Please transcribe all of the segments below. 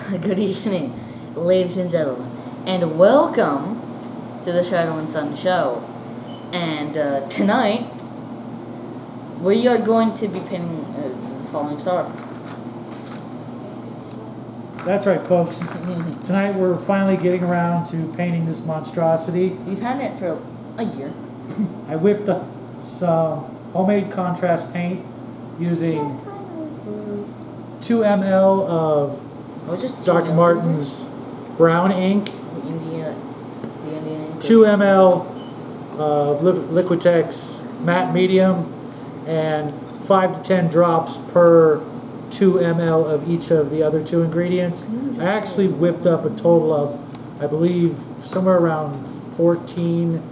Good evening, ladies and gentlemen, and welcome to the Shadow and Sun Show. And tonight, we are going to be painting the following star. That's right, folks. Tonight we're finally getting around to painting this monstrosity. We've had it for a year. I whipped up some homemade contrast paint using 2 ml of Dr. Martin's brown ink, The Indian ink. 2 ml of Liquitex matte medium, and 5 to 10 drops per 2 ml of each of the other 2 ingredients. I actually whipped up a total of, I believe, somewhere around 14,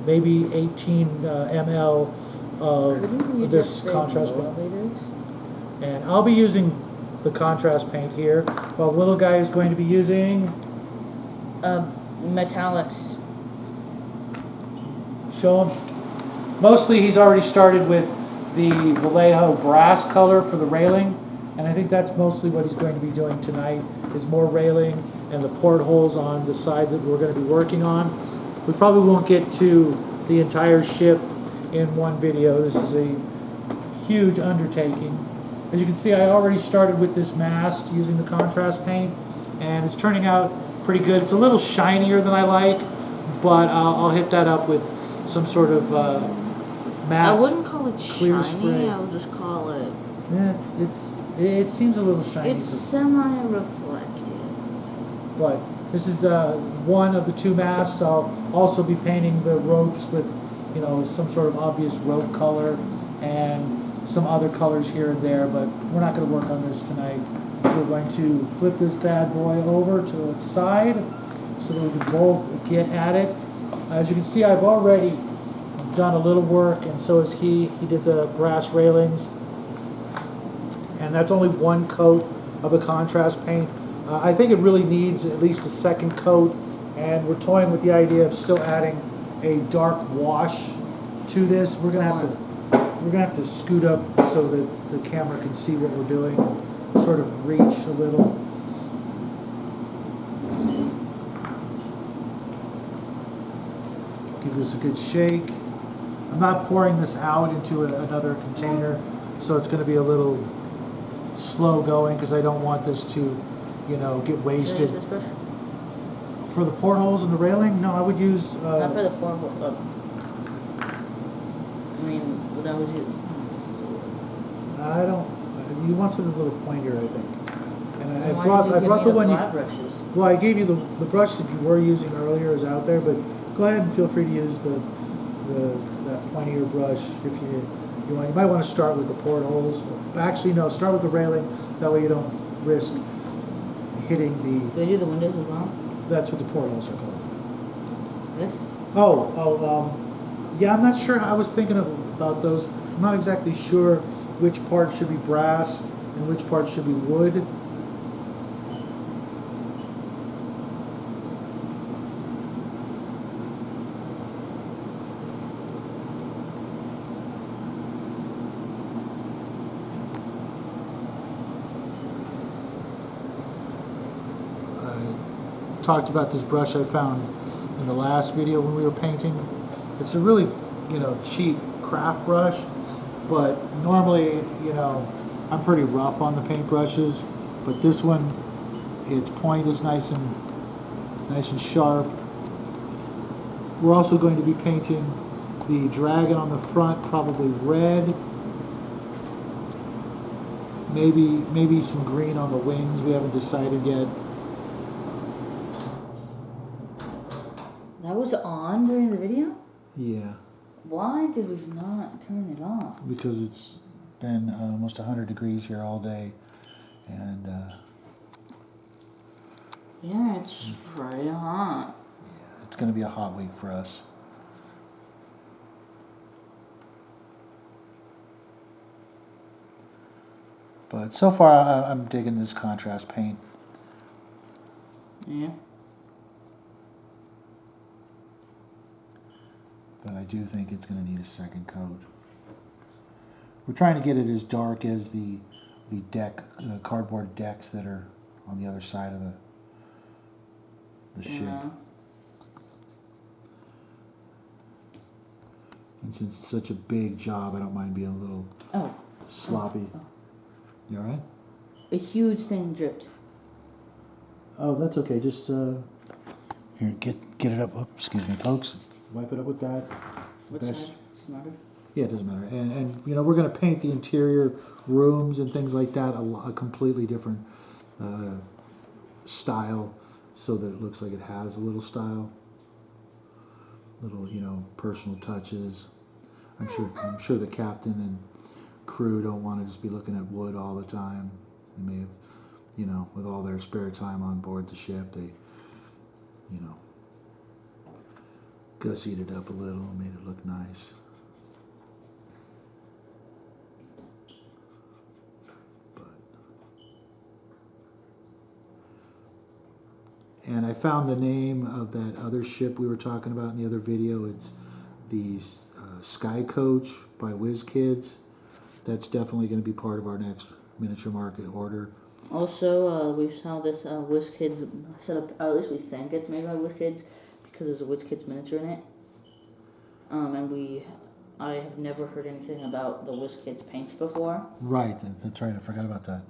maybe 18 ml of this contrast paint. And I'll be using the contrast paint here, while the little guy is going to be using metallics. Show him. Mostly he's already started with the Vallejo brass color for the railing, and I think that's mostly what he's going to be doing tonight, is more railing and the portholes on the side that we're going to be working on. We probably won't get to the entire ship in one video. This is a huge undertaking. As you can see, I already started with this mast using the contrast paint, and it's turning out pretty good. It's a little shinier than I like, but I'll hit that up with some sort of matte. I wouldn't call it clear shiny. spray. I would just call it. Yeah, it seems a little shiny. It's semi-reflective. But this is one of the 2 masks. I'll also be painting the ropes with, some sort of obvious rope color and some other colors here and there, but we're not going to work on this tonight. We're going to flip this bad boy over to its side so that we can both get at it. As you can see, I've already done a little work, and so has he. He did the brass railings, and that's only 1 coat of the contrast paint. I think it really needs at least a 2nd coat, and we're toying with the idea of still adding a dark wash to this. We're gonna have to scoot up so that the camera can see what we're doing and sort of reach a little. Give this a good shake. I'm not pouring this out into another container, so it's going to be a little slow going because I don't want this to, get wasted. This brush? For the portholes and the railing, no, I would use. Not for the porthole. I mean, what I was using. I don't. You want something a little pointier, I think. And I Why brought the one flat brushes? Well, I gave you the brush that you were using earlier is out there, but go ahead and feel free to use that pointier brush if you want. You might want to start with the portholes. Actually, no, start with the railing. That way you don't risk hitting the. Do I do the windows as well? That's what the portholes are called. This? Yeah, I'm not sure. I was thinking about those. I'm not exactly sure which part should be brass and which part should be wood. I talked about this brush I found in the last video when we were painting. It's a really, cheap craft brush, but normally, I'm pretty rough on the paint brushes, but this one, its point is nice and sharp. We're also going to be painting the dragon on the front, probably red. Maybe some green on the wings. We haven't decided yet. That was on during the video? Yeah. Why did we not turn it off? Because it's been almost 100 degrees here all day, and yeah, it's pretty hot. yeah, it's going to be a hot week for us. But so far, I'm digging this contrast paint. Yeah. But I do think it's going to need a 2nd coat. We're trying to get it as dark as the cardboard decks that are on the other side of the ship. Yeah. And since it's such a big job, I don't mind being a little sloppy. Oh. You all right? A huge thing dripped. Oh, that's okay. Just here, get it up. Oh, excuse me, folks. Wipe it up with that. What Best- side? Smarter? Yeah, it doesn't matter. And you know, we're going to paint the interior rooms and things like that a completely different style, so that it looks like it has a little style, little, you know, personal touches. I'm sure the captain and crew don't want to just be looking at wood all the time. They may have, you know, with all their spare time on board the ship, they, you know, gussied it up a little, made it look nice. And I found the name of that other ship we were talking about in the other video. It's the Sky Coach by Wizkids. That's definitely going to be part of our next miniature market order. Also, we saw this Wizkids set up, at least we think it's made by Wizkids, because there's a Wizkids miniature in it. I have never heard anything about the Wizkids paints before. Right, that's right. I forgot about that.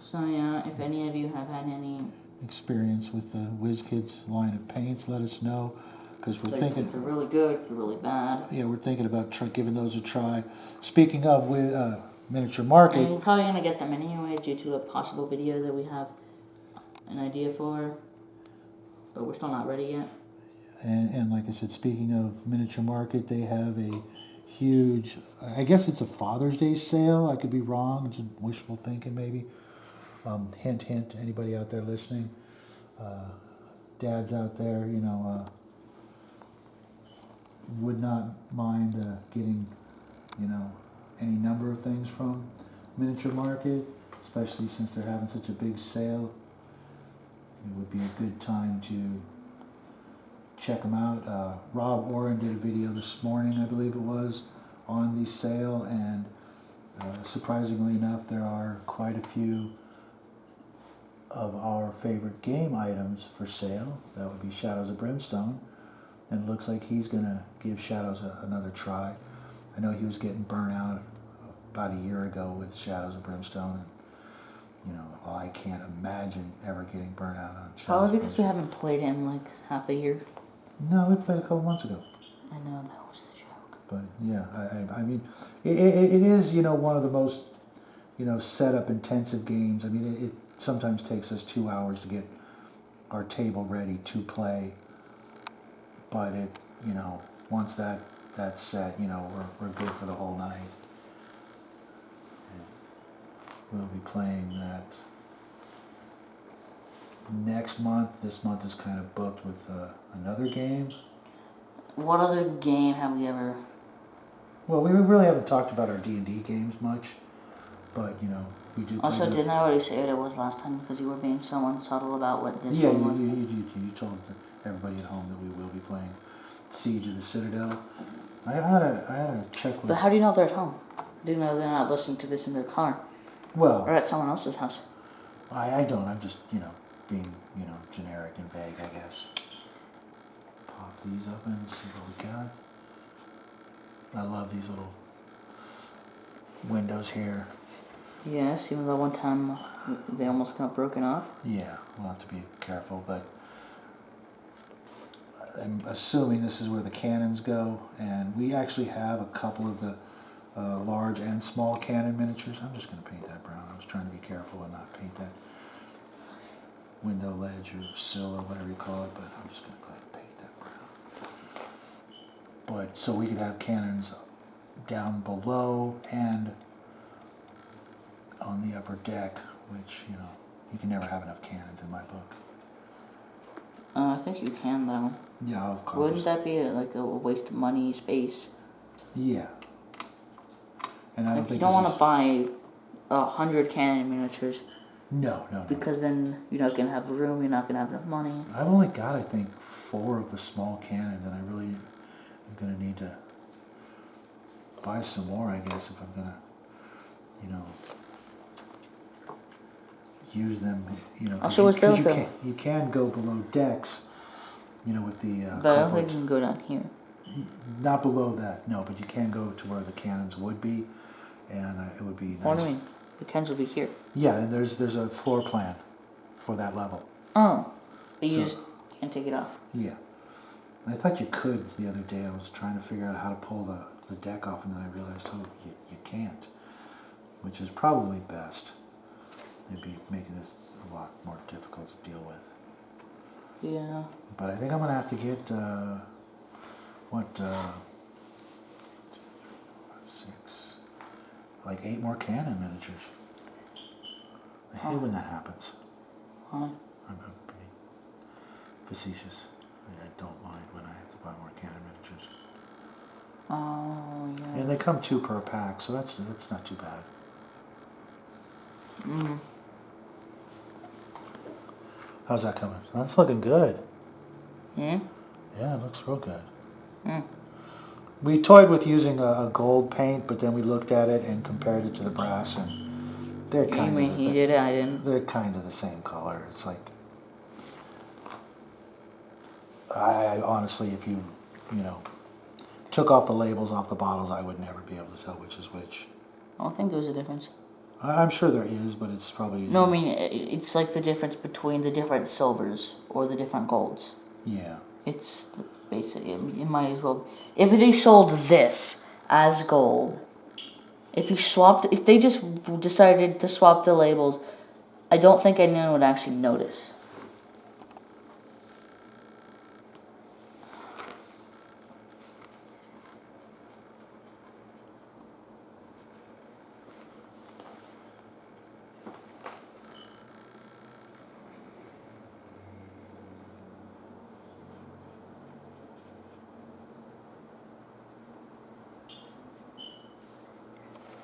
So yeah, if any of you have had any Experience with the Wizkids line of paints, let us know, because we're thinking. if they're really good, if they're really bad. Yeah, we're thinking about giving those a try. Speaking of miniature market, And we're probably gonna get them anyway due to a possible video that we have an idea for, but we're still not ready yet. and like I said, speaking of miniature market, they have a huge, I guess it's a Father's Day sale. I could be wrong. It's wishful thinking maybe. Hint, hint, anybody out there listening, dads out there, you know, would not mind getting, you know, any number of things from Miniature Market, especially since they're having such a big sale. It would be a good time to check them out. Rob Oren did a video this morning, I believe it was, on the sale, and surprisingly enough, there are quite a few of our favorite game items for sale. That would be Shadows of Brimstone, and it looks like he's gonna give Shadows another try. I know he was getting burnt out about a year ago with Shadows of Brimstone, and you know, I can't imagine ever getting burnt out on Shadows. Probably because we haven't played it in like half a year. No, we played a couple months ago. I know, that was the joke. But yeah, I mean, it is, you know, one of the most, you know, setup intensive games. I mean, it sometimes takes us 2 hours to get our table ready to play. But it, you know, once that's set, you know, we're good for the whole night. We'll be playing that next month. This month is kind of booked with another game. What other game have we ever... Well, we really haven't talked about our D&D games much, but, you know, we do play. Also, didn't I already say what it was last time because you were being so unsubtle about what this yeah, one was? you told everybody at home that we will be playing Siege of the Citadel. I had to check with... But how do you know they're at home? Do you know they're not listening to this in their car? Well, or at someone else's house? I don't. I'm just, you know, being, you know, generic and vague, I guess. Pop these open and see what we got. I love these little windows here. Yes, even though one time they almost got broken off. Yeah, we'll have to be careful, but I'm assuming this is where the cannons go, and we actually have a couple of the large and small cannon miniatures. I'm just going to paint that brown. I was trying to be careful and not paint that window ledge or sill or whatever you call it, but I'm just going to go ahead and paint that brown. But so we could have cannons down below and on the upper deck, which, you know, you can never have enough cannons in my book. I think you can though. Yeah, of course. Wouldn't that be like a waste of money, space? Yeah. And I don't think you don't want to buy 100 cannon miniatures. No. Because then you're not gonna have room. You're not gonna have enough money. I've only got, I think, 4 of the small cannons, and I really am gonna need to buy some more, I guess, if I'm gonna, you know, use them, So what's that? you can go below decks, with the But I don't think you can go down here. Not below that, no, but you can go to where the cannons would be, and it would be nice. What do you mean? The cannons will be here. Yeah, and there's a floor plan for that level. Oh, but you just can't take it off. Yeah. And I thought you could the other day. I was trying to figure out how to pull the deck off, and then I realized, you can't, which is probably best. It'd be making this a lot more difficult to deal with. Yeah. But I think I'm going to have to get, 6, like 8 more cannon miniatures. I hate when that happens. Why? I'm being facetious. I don't mind when I have to buy more cannon miniatures. Oh, yeah. And they come 2 per pack, so that's not too bad. Mm. How's that coming? That's looking good. Hmm? Yeah, it looks real good. Mm. We toyed with using a gold paint, but then we looked at it and compared it to the brass, and they're You kind mean of he did it? I didn't. they're kind of the same color. It's like I honestly, if you took off the labels off the bottles, I would never be able to tell which is which. I don't think there's a difference. I'm sure there is, but it's probably No, I mean, it's like the difference between the different silvers or the different golds. yeah. It's basically, it might as well. If they sold this as gold, if they just decided to swap the labels, I don't think anyone would actually notice.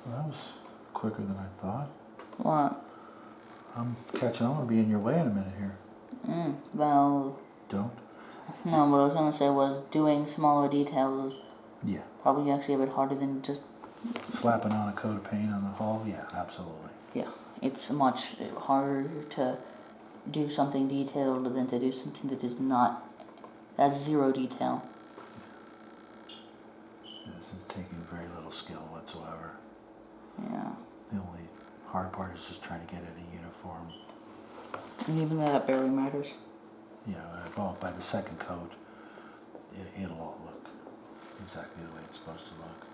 Well, that was quicker than I thought. What? I'm catching on. I'll be in your way in a minute here. Well, Don't? no, what I was going to say was doing smaller details Yeah. probably actually a bit harder than just, Slapping on a coat of paint on the hull? Yeah, absolutely. yeah, it's much harder to do something detailed than to do something that is not, that's zero detail. This is taking very little skill whatsoever. Yeah. The only hard part is just trying to get it a uniform. And even that barely matters. Well, by the second coat, it'll all look exactly the way it's supposed to look.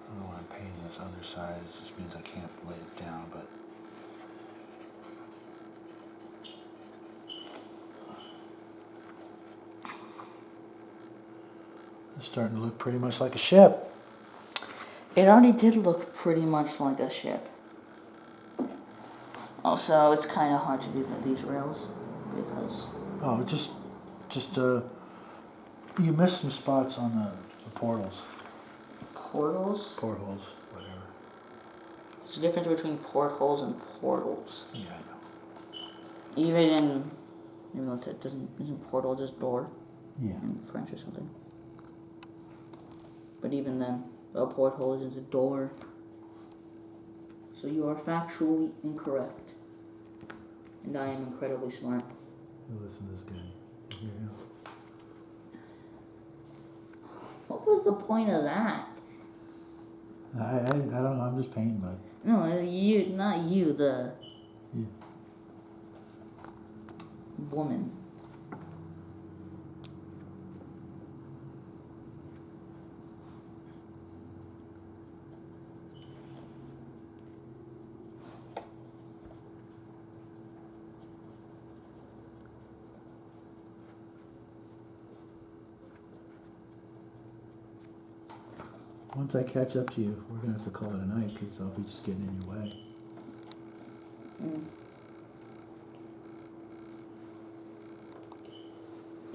I don't know why I'm painting this underside. It just means I can't lay it down, but it's starting to look pretty much like a ship. It already did look pretty much like a ship. Also, it's kind of hard to do these rails because... Oh, you missed some spots on the portals. Portals? Portholes, whatever. There's a difference between portholes and portals. Yeah, I know. Even though it isn't portal just door Yeah. in French or something. But even then, a porthole isn't a door. So you are factually incorrect. And I am incredibly smart. Listen to this guy. You hear him? What was the point of that? I don't know. I'm just painting, bud. No, not you, the Yeah. woman. Once I catch up to you, we're gonna have to call it a night because I'll be just getting in your way.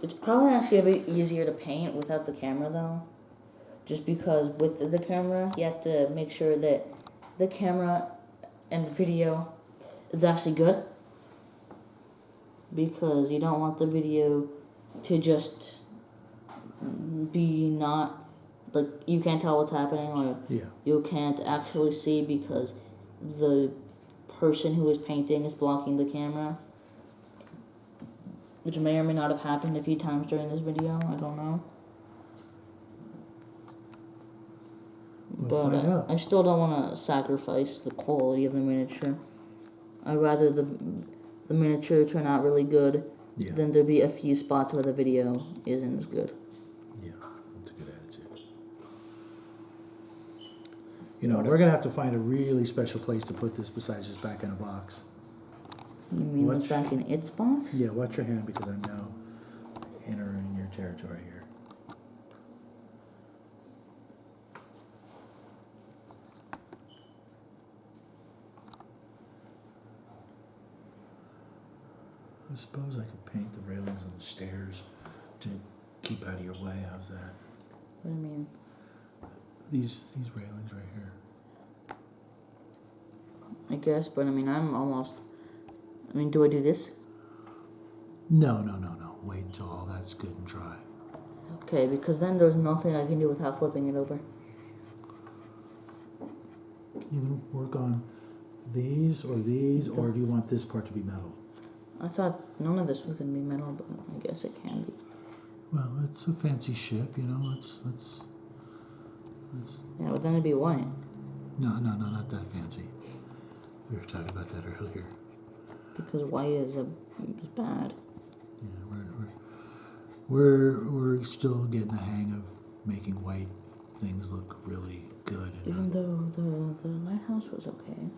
It's probably actually a bit easier to paint without the camera though. Just because with the camera, you have to make sure that the camera and video is actually good. Because you don't want the video to just be not like you can't tell what's happening, or Yeah. you can't actually see because the person who is painting is blocking the camera, which may or may not have happened a few times during this video. I don't know. We'll But find out. I still don't want to sacrifice the quality of the miniature. I'd rather the miniature turn out really good Yeah. than there be a few spots where the video isn't as good. Yeah, that's a good attitude. You know, we're gonna have to find a really special place to put this besides just back in a box. You mean Watch- what's back in its box? Yeah, watch your hand because I'm now entering your territory here. I suppose I could paint the railings on the stairs to keep out of your way. How's that? What do you mean? These railings right here. I guess, but I mean, do I do this? No. Wait until all that's good and dry. Okay, because then there's nothing I can do without flipping it over. You can work on these, or do you want this part to be metal? I thought none of this was going to be metal, but I guess it can be. Well, it's a fancy ship, you know. It's Yeah, but then it'd be white. no, not that fancy. We were talking about that earlier. Because white is bad. Yeah, we're still getting the hang of making white things look really good. And, Even though the lighthouse was okay.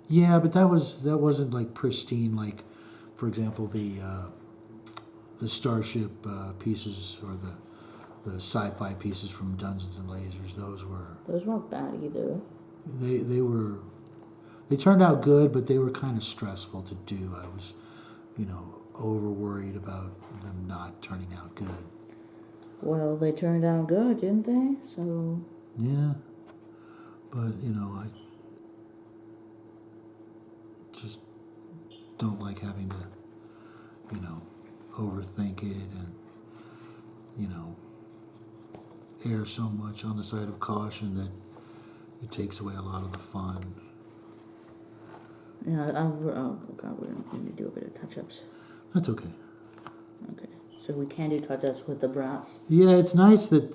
yeah, but that wasn't like pristine. Like, for example, the starship pieces or the sci-fi pieces from Dungeons and Lasers. Those weren't bad either. They turned out good, but they were kind of stressful to do. I was, over worried about them not turning out good. Well, they turned out good, didn't they? So Yeah, but I just don't like having to, overthink it and, err so much on the side of caution that it takes away a lot of the fun. yeah, oh god, we're going to do a bit of touch-ups. That's okay. Okay, so we can do touch-ups with the brass. Yeah, it's nice that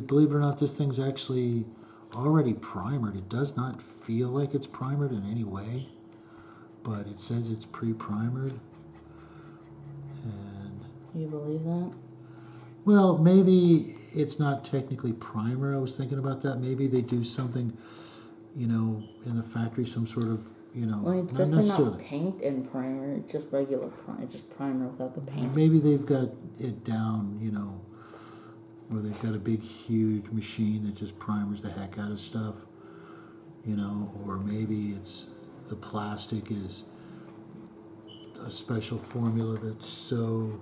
believe it or not, this thing's actually already primered. It does not feel like it's primered in any way, but it says it's pre-primered. And You believe that? well, maybe it's not technically primer. I was thinking about that. Maybe they do something, in the factory, some sort of, Well, it's not definitely necessarily. not paint and primer. It's just regular primer. It's just primer without the paint. Maybe they've got it down, where they've got a big, huge machine that just primers the heck out of stuff, or maybe it's the plastic is a special formula that's so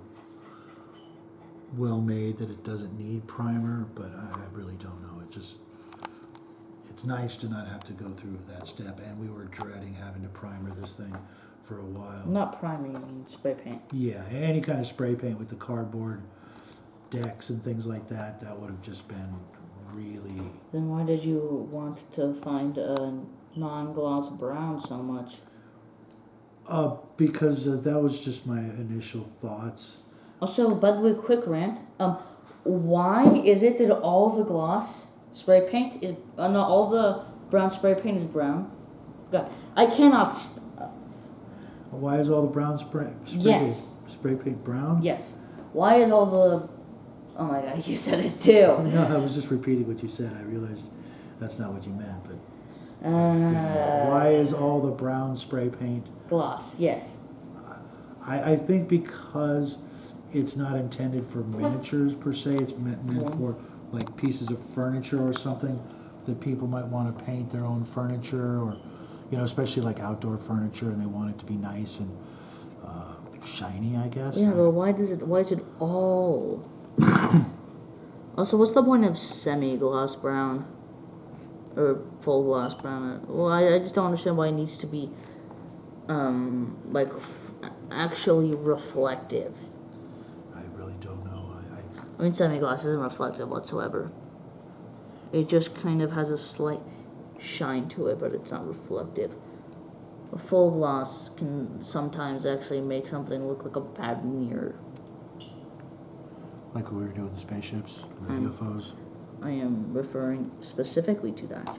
well made that it doesn't need primer, but I really don't know. It's nice to not have to go through that step, and we were dreading having to primer this thing for a while. Not primer, you mean spray paint. Yeah, any kind of spray paint with the cardboard decks and things like that, that would have just been really... Then why did you want to find a non-gloss brown so much? Because that was just my initial thoughts. Also, by the way, quick rant. Why is it that all the gloss spray paint is not all the brown spray paint is brown? God, I cannot. Why is all the brown spray paint brown? Yes. Why is all the? Oh my God, you said it too. No, I was just repeating what you said. I realized that's not what you meant, but why is all the brown spray paint gloss? Yes. I think because it's not intended for miniatures per se. It's meant for like pieces of furniture or something that people might want to paint their own furniture, or especially like outdoor furniture, and they want it to be nice and shiny, I guess. Yeah, but why is it all? Also, what's the point of semi-gloss brown or full gloss brown? Well, I just don't understand why it needs to be actually reflective. I really don't know. I mean, semi-gloss isn't reflective whatsoever. It just kind of has a slight shine to it, but it's not reflective. A full gloss can sometimes actually make something look like a bad mirror. Like what we were doing with the spaceships, the Mm. UFOs. I am referring specifically to that.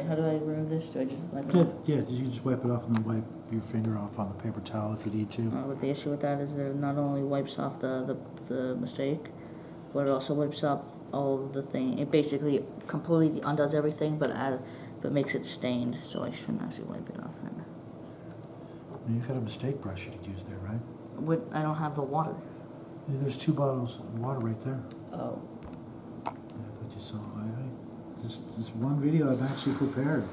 How do I remove this? Do I just wipe it Yeah, off? yeah. You can just wipe it off and then wipe your finger off on the paper towel if you need to. But the issue with that is that it not only wipes off the mistake, but it also wipes off all of the thing. It basically completely undoes everything, but makes it stained. So I shouldn't actually wipe it off then. You've got a mistake brush you could use there, right? I don't have the water. Yeah, there's 2 bottles of water right there. Oh. Yeah, I thought you saw. This one video I've actually prepared.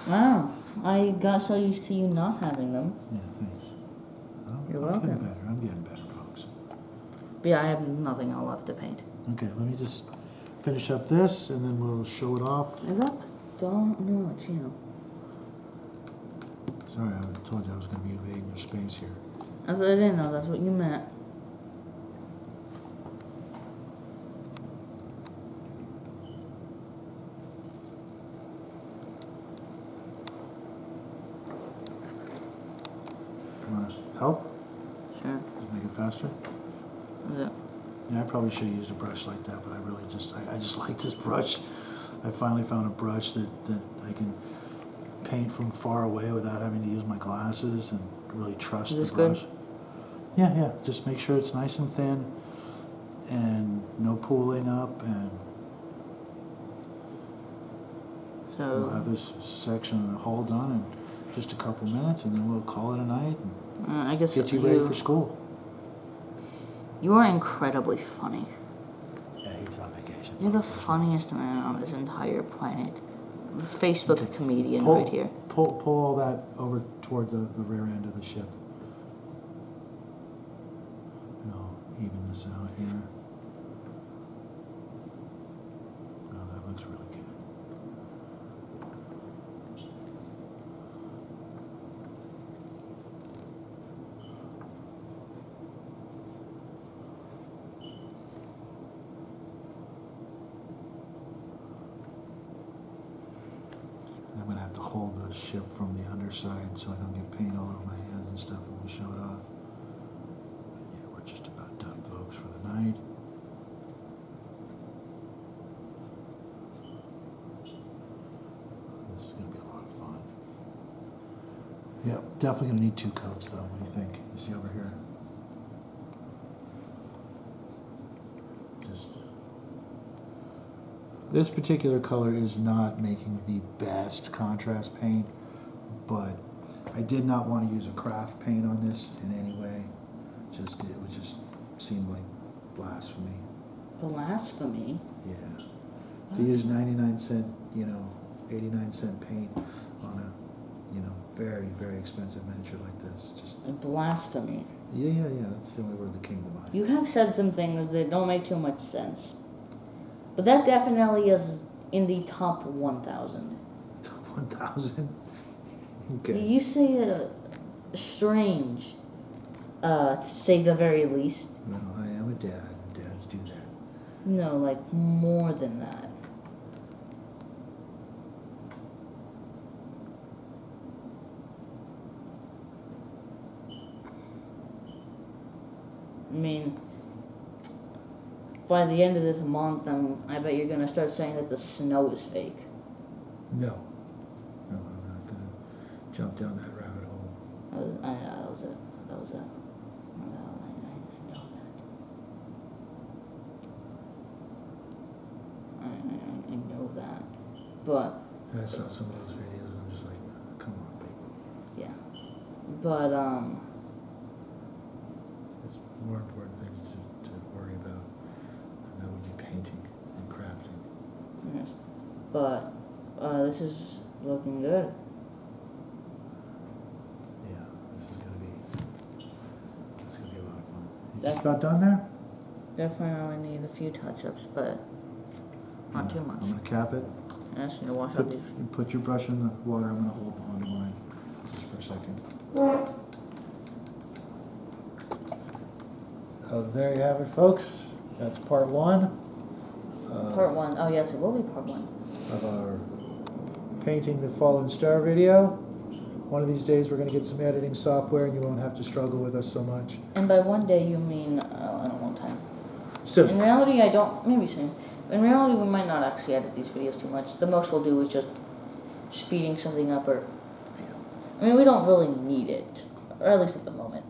Wow. I got so used to you not having them. Yeah, thanks. You're I'm welcome. getting better. I'm getting better, folks. But yeah, I have nothing else left to paint. Okay, let me just finish up this and then we'll show it off. Is that no, it's you. Sorry, I told you I was going to be invading your space here. I didn't know that's what you meant. You want to help? Sure. Just make it faster? Is it? Yeah, I probably should have used a brush like that, but I really I just like this brush. I finally found a brush that I can paint from far away without having to use my glasses and really trust Is the this brush. good? Yeah. Just make sure it's nice and thin and no pooling up, and we'll have So this section of the hull done in just a couple minutes, and then we'll call it a night and I guess get you ready for school. You are incredibly funny. Yeah, he's on vacation. You're the funniest man on this entire planet. Facebook Okay. comedian Pull, right here. Pull all that over toward the rear end of the ship. And I'll even this out here. Oh, that looks really good. And I'm going to have to hold the ship from the underside so I don't get paint all over my hands and stuff when we show it off. Yeah, we're just about done, folks, for the night. This is going to be a lot of fun. Yeah, definitely going to need 2 coats, though. What do you think? You see over here? Just... This particular color is not making the best contrast paint, but I did not want to use a craft paint on this in any way. It would just seem like blasphemy. Blasphemy? Yeah. To use 99-cent, 89-cent paint on a, very, very expensive miniature like this. Just Blasphemy. yeah. That's the only word that came to mind. You have said some things that don't make too much sense. But that definitely is in the top 1,000. Top 1,000. Okay. You say strange, to say the very least. Well, I am a dad, and dads do that. No, like more than that. I mean, by the end of this month, I bet you're gonna start saying that the snow is fake. No, I'm not gonna jump down that rabbit hole. That was it. I know that. I know that. But And I saw some of those videos, and I'm just like, come on, people. yeah. But There's more important things to worry about, and that would be painting and crafting. yes. But this is looking good. Yeah, this is gonna be a lot of fun. You That- just about done there? Definitely need a few touch-ups, but not too much. I'm gonna cap it. Ask me to wash out these. Put your brush in the water. I'm gonna hold on to mine just for a second. There you have it, folks. That's part one. Part one. Oh yes, it will be part one. Of our painting the fallen star video. One of these days we're going to get some editing software and you won't have to struggle with us so much. And by one day you mean in a long time. So, In reality, I don't. Maybe soon. In reality, we might not actually edit these videos too much. The most we'll do is just speeding something up, or I mean, we don't really need it, or at least at the moment.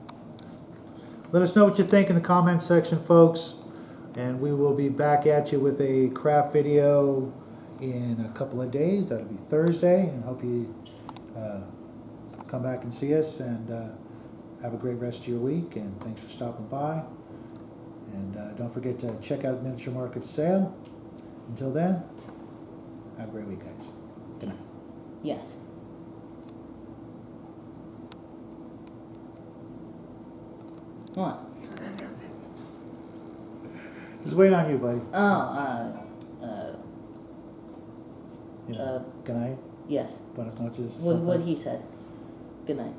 let us know what you think in the comment section, folks. And we will be back at you with a craft video in a couple of days. That'll be Thursday. And hope you come back and see us. And have a great rest of your week. And thanks for stopping by. And don't forget to check out Miniature Market's sale. Until then, have a great week, guys. Good night. Yes. What? Just waiting on you, buddy. Oh, Good night. yes. Buenas noches. What he said. Good night.